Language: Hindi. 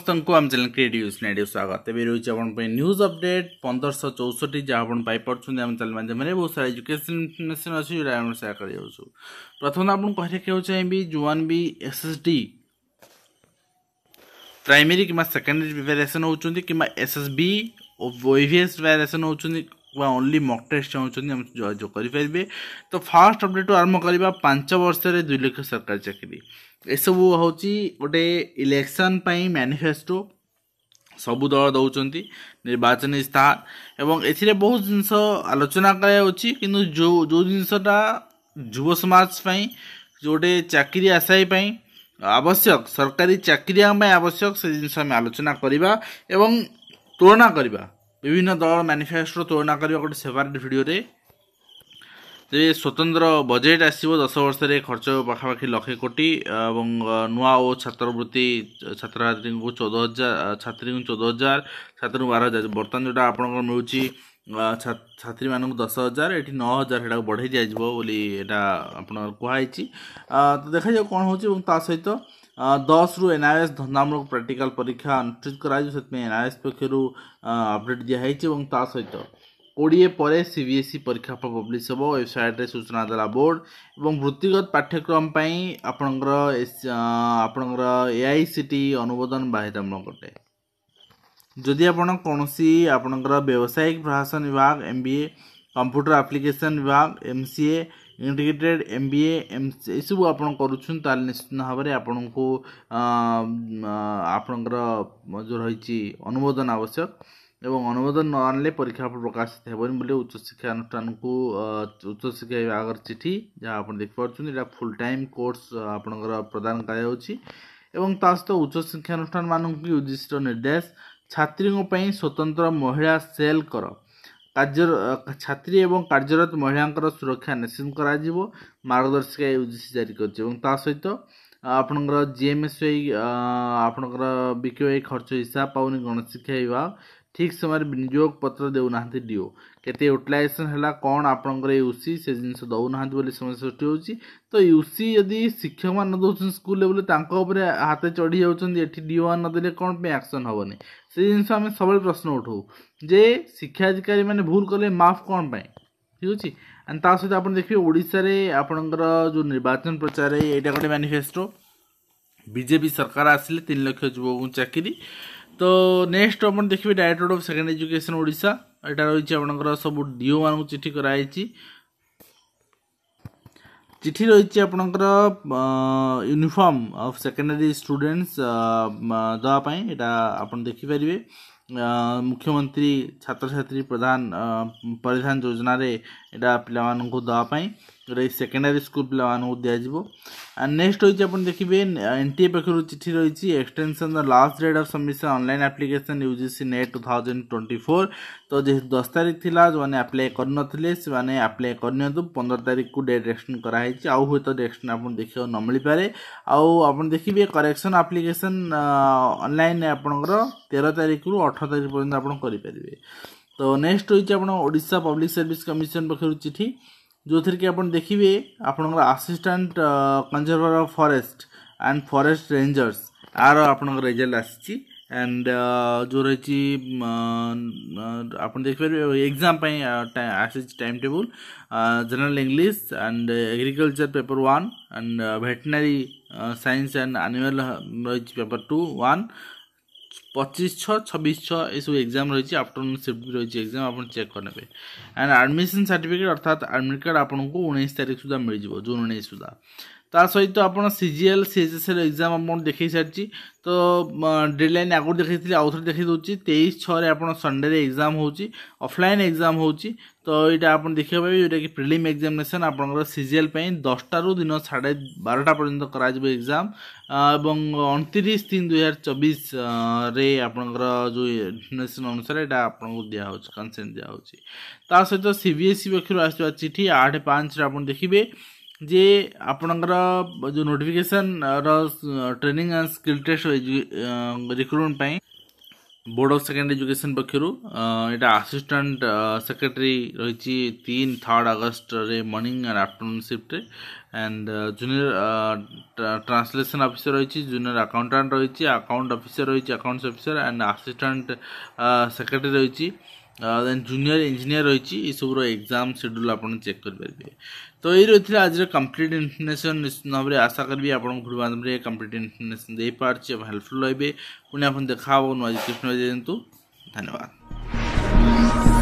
समस्त को आम चैनल क्रिएटिव स्नाइडियो स्वागत एवं रही है न्यूज अपडेट 1564 जहाँ आप पाइपे आम चैनल माध्यम बहुत सारा एजुकेशन इनफर्मेशन अच्छी जो सेयार कर प्रथम आपको कहना चाहिए जो वन भी एसएसडी प्राइमरी कि सेकेंडरी प्रिपेरेसन होती कि एसएसबी ओईवीएस प्रिपेरेसन होती ओनली मॉक टेस्ट चाहते हम जो करेंगे। तो फास्ट अपडेट आरंभ करवा 5 वर्ष 2 लाख सरकारी चाकरी एसबू हूँ गोटे इलेक्शन मैनिफेस्टो सबू दल दौरान निर्वाचन इस्ताहार एवं ए बहुत जिनस आलोचना कर जो जिनसटा युव समाज जोटे चाकरी आशायी आवश्यक सरकारी चाकरी आवश्यक से जिनस आम आलोचना करवा एवं तुलना करवा विभिन्न दल मैनिफेस्टो तुलना करवा गोटे सेपरेट वीडियो रे स्वतंत्र बजेट आसो 10 वर्ष खर्च पाखापाखि 1 लाख कोटी एवं नुआ और छात्रवृत्ति छात्र छात्री को 14,000 छात्री को 14,000 छात्र को 12,000 बर्तमान जोटा आप मिलूँ छात्री मान 10,000 ये 9,000 से बढ़ाई दिज्व बोली कहुई। तो देखा जाए कौन हो सहित 10 रु एनआईएस धंदामूलक प्रैक्टिकल परीक्षा अनुष्ठित कर एनआईएस पक्षर अपडेट दिखाई सहित 20 पर सीबीएसई परीक्षा पब्लिश हो वेबसाइट रे सूचना देला बोर्ड एवं वृत्तिगत पाठ्यक्रम आपणकर एआईसीटी अनुमोदन बाध्यतामूलक अटे। जदि आपण कौनसी आपणकर व्यावसायिक प्रशासन विभाग एमबीए कंप्यूटर एप्लिकेशन विभाग एमसीए इंटीग्रेटेड एमबीए ये सब आप करुन निश्चित भाव में आपण को आपणकर जो रही अनुमोदन आवश्यक एवं अनुमोदन न आनले परीक्षा प्रकाशित हेबनी बोले उच्च शिक्षा अनुष्ठान को उच्च शिक्षा विभाग चिठी जहाँ आप देखिए फुल टाइम कोर्स आपणकर प्रदान कर उच्च शिक्षा अनुष्ठान मानक यूजीसी निर्देश छात्री स्वतंत्र महिला सेल कर छात्री एवं कार्यरत महिला सुरक्षा निश्चित कर मार्गदर्शिका यूजीसी जारी कर सहित आपणकर जीएमएसवाई आपणकर विकेवाई खर्च हिसाब पाऊनी गणशिक्षा विभाग ठीक समय विनियोग पत्र देना डीओ केते यूटिलाइजेशन है कौन आपंकर यूसी से जिन दौना समस्या सृष्टि होती। तो यूसी यदि शिक्षक मान दौरान स्कूल लेवल हाथ चढ़ी जाती डीओ मान नदेले कौन पे एक्शन हेनी से जिन आम सब प्रश्न उठाऊ जे शिक्षा अधिकारी मैंने भूल कले माफ कौन पाए ठीक अच्छे। एंड ता सहित आप देखिए ओडिशा रे आपणकर जो निर्वाचन प्रचार है यहाँ गोटे मैनिफेस्टो बीजेपी सरकार आसिले 3 लाख युवक को चाकरी। तो नेक्स्ट आप देखिए directorate of secondary education Odisha यहाँ रही आपंकर सब डीओ मान चिठी कराई चिठी रही आपंकर यूनिफॉर्म ऑफ सेकेंडरी स्टूडेंट्स दवापाई यहाँ आप देखिपारे मुख्यमंत्री छात्र छात्री परिधान योजना रे एटा पिला को दवापाई जोटा सेकेंडरी स्कूल पिला दिज्व। एंड नेक्स्ट रही आप देखिए एनटीए पक्षर चिठी रही extension the last date of submission online application UGC NET 2024। तो जेहतु 10 तारीख थिला जो मैंने अप्लाई करनथिले से माने अप्लाई करनियंतु 15 तारीख को डेट एक्सटेंड कराई आउ होय तो एक्सटेंड आपन देखियो न मिल पारे आउ आपन देखिबे करेक्शन एप्लिकेशन ऑनलाइन आपनकर 13 तारीख रु 18 तारीख पर्यंत आपन करि परिबे। तो नेक्स्ट रही आपन ओडिशा पब्लिक सर्विस कमिशन पक्षर चिठी जो थी कि आप देखिए आपनकर assistant conservator of forest and forest rangers आर आपनकर रिजल्ट आसी एंड जो रही आप देखिए एग्जाम आसी time table general English and agriculture paper 1 and veterinary science and animal रही पेपर 2 1 25/6 ये सब एग्जाम रही आफ्टरनून शिफ्ट भी रही एग्जाम आप चेक करेंगे। एंड एडमिशन सर्टिफिकेट अर्थात एडमिट कार्ड आपको 19 तारीख सुधा मिल जाए जून 19 सुधा। ता सहित आप सीजीएल सीएचएसएल एग्जाम आप देखी सारी तो डेडलाइन आगु देखी आउ थे देखी दूसरी 23/6 आप संडे एग्जाम हो ऑफलाइन एग्जाम हो। तो यहाँ आप देखा पाए जोटा कि प्रिलिम एग्जामिनेशन आप सीजीएल 10टा रु दिन 12:30 पर्यंत कर एग्जाम एवं 29/3/2024 रे आपनकर जो इन्फॉर्मेशन अनुसार यहाँ आपको दिया कंसेंट दिया ता सहित सीबीएसई पक्षर आसवा चिठी 8/5 आप देखिए जे आपनकर जो notification training and skill test recruitment board of secondary education पक्षर यहाँ असिस्टेंट सेक्रेटरी रही 3 अगस्त रे morning and afternoon shift and junior translation officer रही जूनियर अकाउंटेंट रही अकाउंट ऑफिसर रही accounts officer and assistant secretary रही देन जूनियर इंजीनियर रही सब एग्जाम शेड्यूल आप चेक करेंगे। तो यही रही आज कंप्लीट इनफर्मेशन निश्चित भाव में आशा करी आपको वीडियो माध्यम कंप्लीट इनफर्मेशन दे पार्छ हेल्पफुल रही पुणी आप देखा नुआ एजुकेशन दिंतु। धन्यवाद।